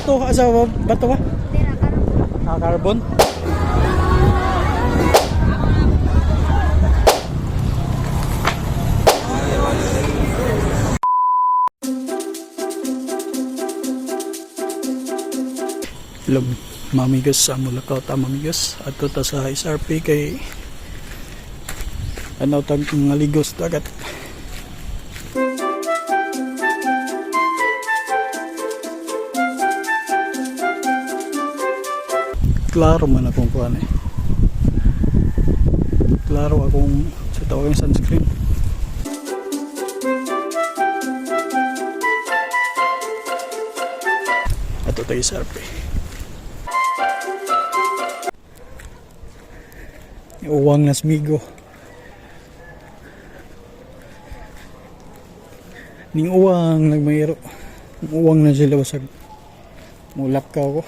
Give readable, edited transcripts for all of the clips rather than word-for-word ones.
bato, asa bato ba? Tira karon. Ah, carbon. Hello, mamigas sa Mulakaw ta mamigas ato ta sa SRP kay ano tag mga ligos dagat. Klaro man akong kuan eh. Klaro akong sa tawagang sunscreen. Ato tayo SRP. Uwang na smigo. Ning uwang nagmayro. Uwang na sila basag. Mulap ka ako.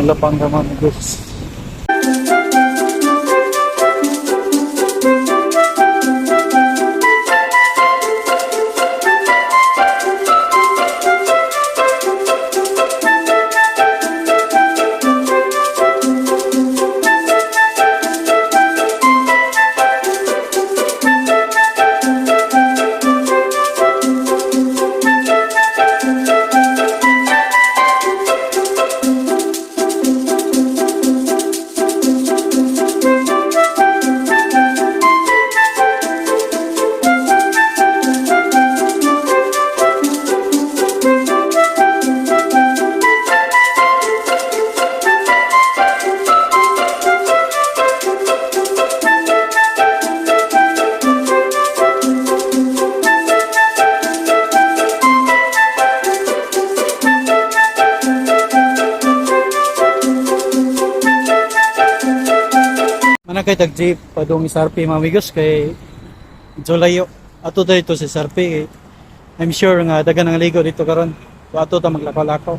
Lapanga Mamigas. sakay tag jeep padung SRP mga amigos kay Jolayo. Ato dito si SRP kay I'm sure nga dagan ang ligo dito karon. So ato ta maglakaw-lakaw.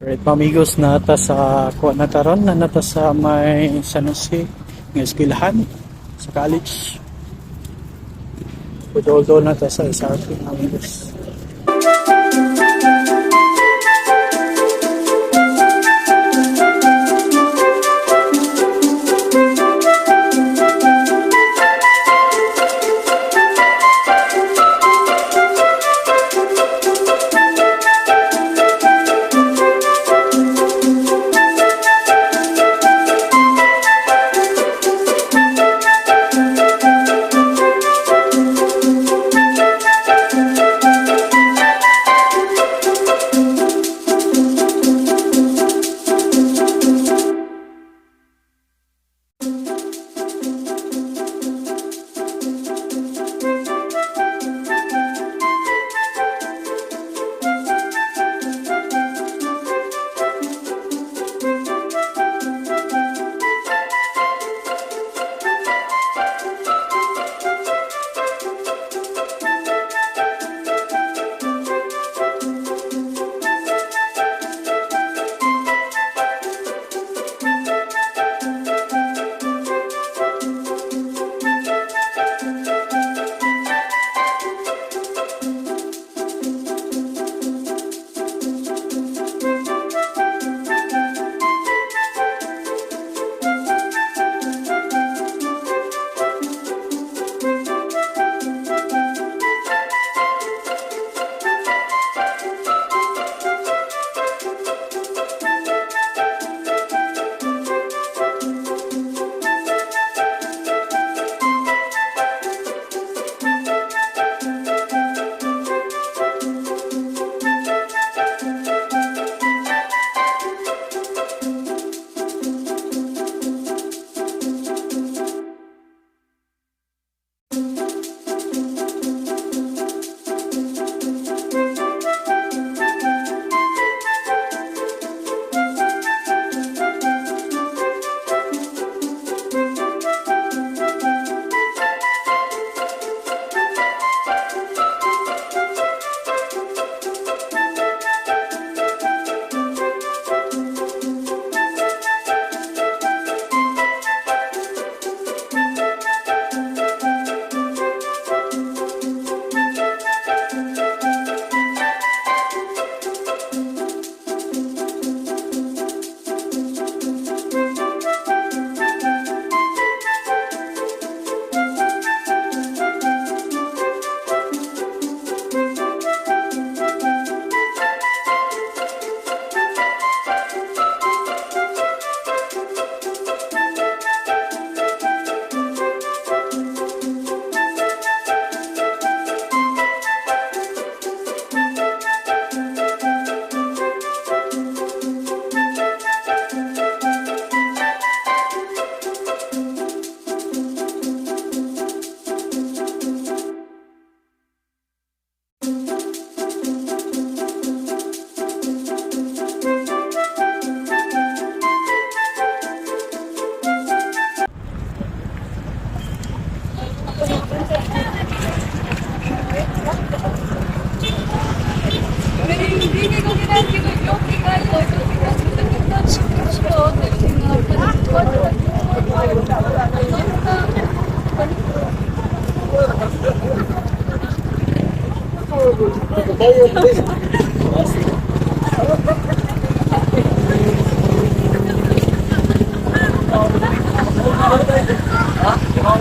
Right, amigos, nata sa kuha na taron na nata sa may San Jose ng eskwelahan sa college. Pudol-dol nata sa SRP amigos.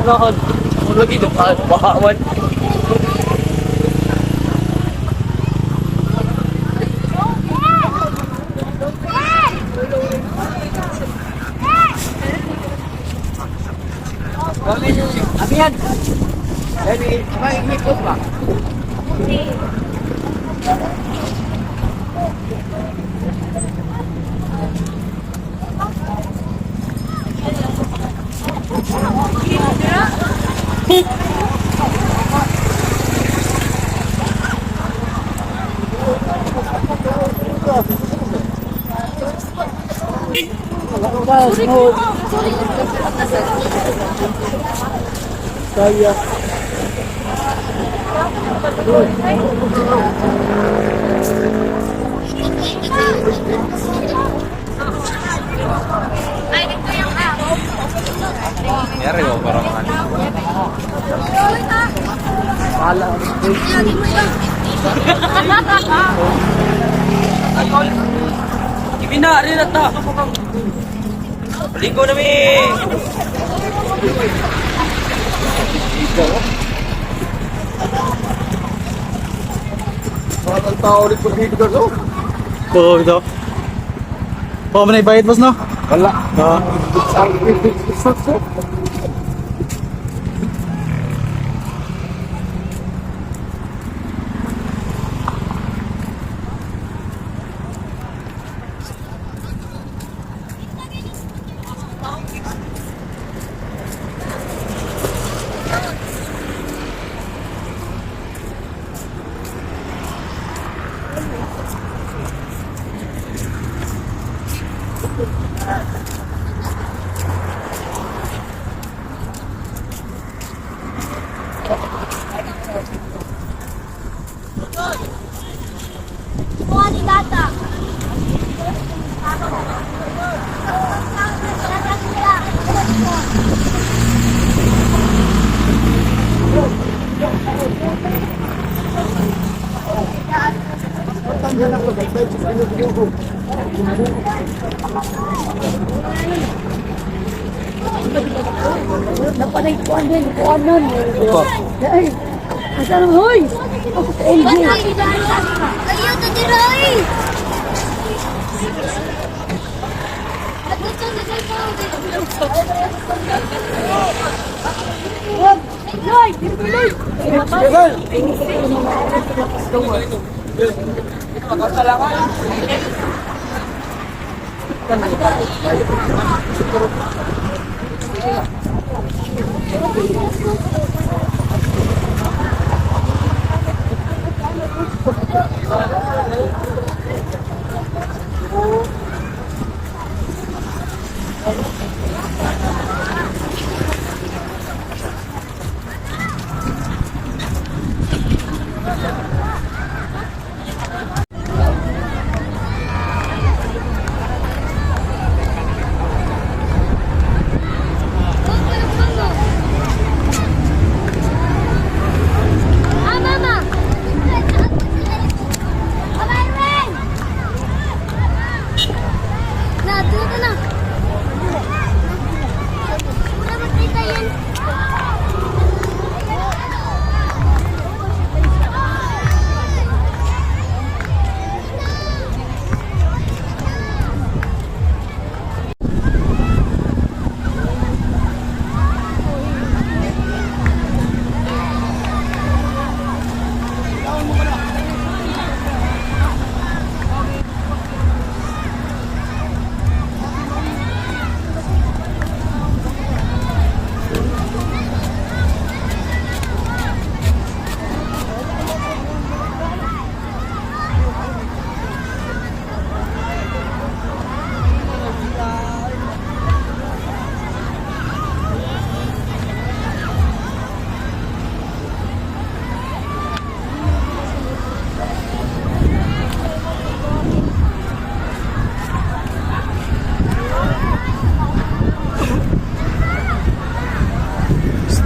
Unahan. Lagi depan. Bahawan. Abihan. Jadi, main ikut Pak. Saya Nyari loh para makan. salah. Ibina rin na ta. Ligo na mi. Mga tao rin po dito ka Oo, ito. Oo, manay bayad boss, no? Wala. Oo. Ang isot. Napanay kuanan. Dahil, asa naman, hoy! LG! Ayaw na din, hoy! Wag! Loy! Loy!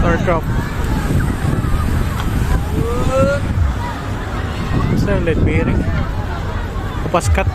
Starcraft. Starlight bearing. Kapaskat.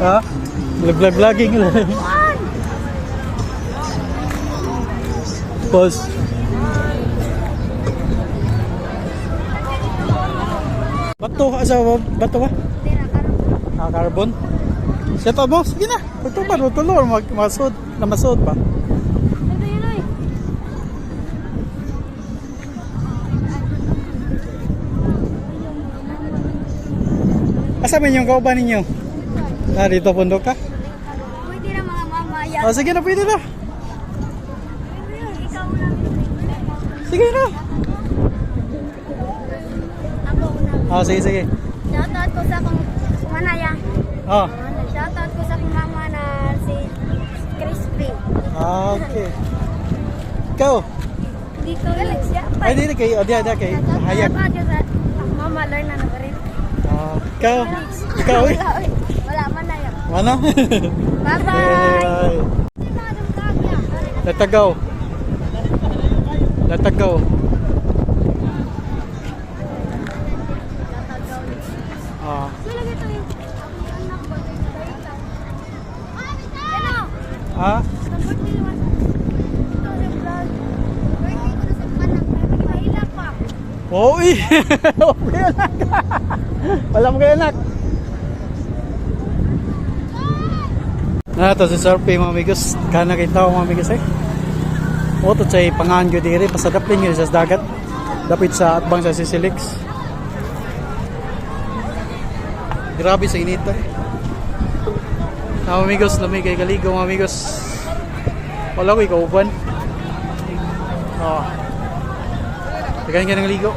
Ha? Vlog-vlogging lang. Pause. Bato, asa bato ba? Ah, carbon. Set up mo, sige na. Pagtupad mo tulo, masud, na masud pa. Asa man yung kauban ninyo? Ah, dito pundok ka? Pwede na mga mamaya. Oh, sige na, pwede na. Ikaw na. Sige na. Ako na. Oh, sige, sige. Shoutout ko sa akong manaya. Oh, Shoutout ko sa akong mama na si Crispy. okay. Ikaw? Hindi ko ulit siya. Ay, dito kay, o, diya kay Hayag. Shoutout ko sa mama learn na nag-rin. Ah, ikaw? Ikaw eh? Wala man na yan. Ano? Bye-bye. Latagaw. Latagaw. Ah. Ah? Oh, eh. Wala mo kayo anak. Ito si Sir P, mga amigos. Kana kita mga amigos eh. Oto sa pangahan ko diri. Pasadaplin nyo sa dagat. Dapit sa atbang sa Sisilix. Grabe sa inita eh. Mga amigos, lamig kay kaligo mga amigos. Wala ko ikauban. Oh. Tekan ka ng ligo.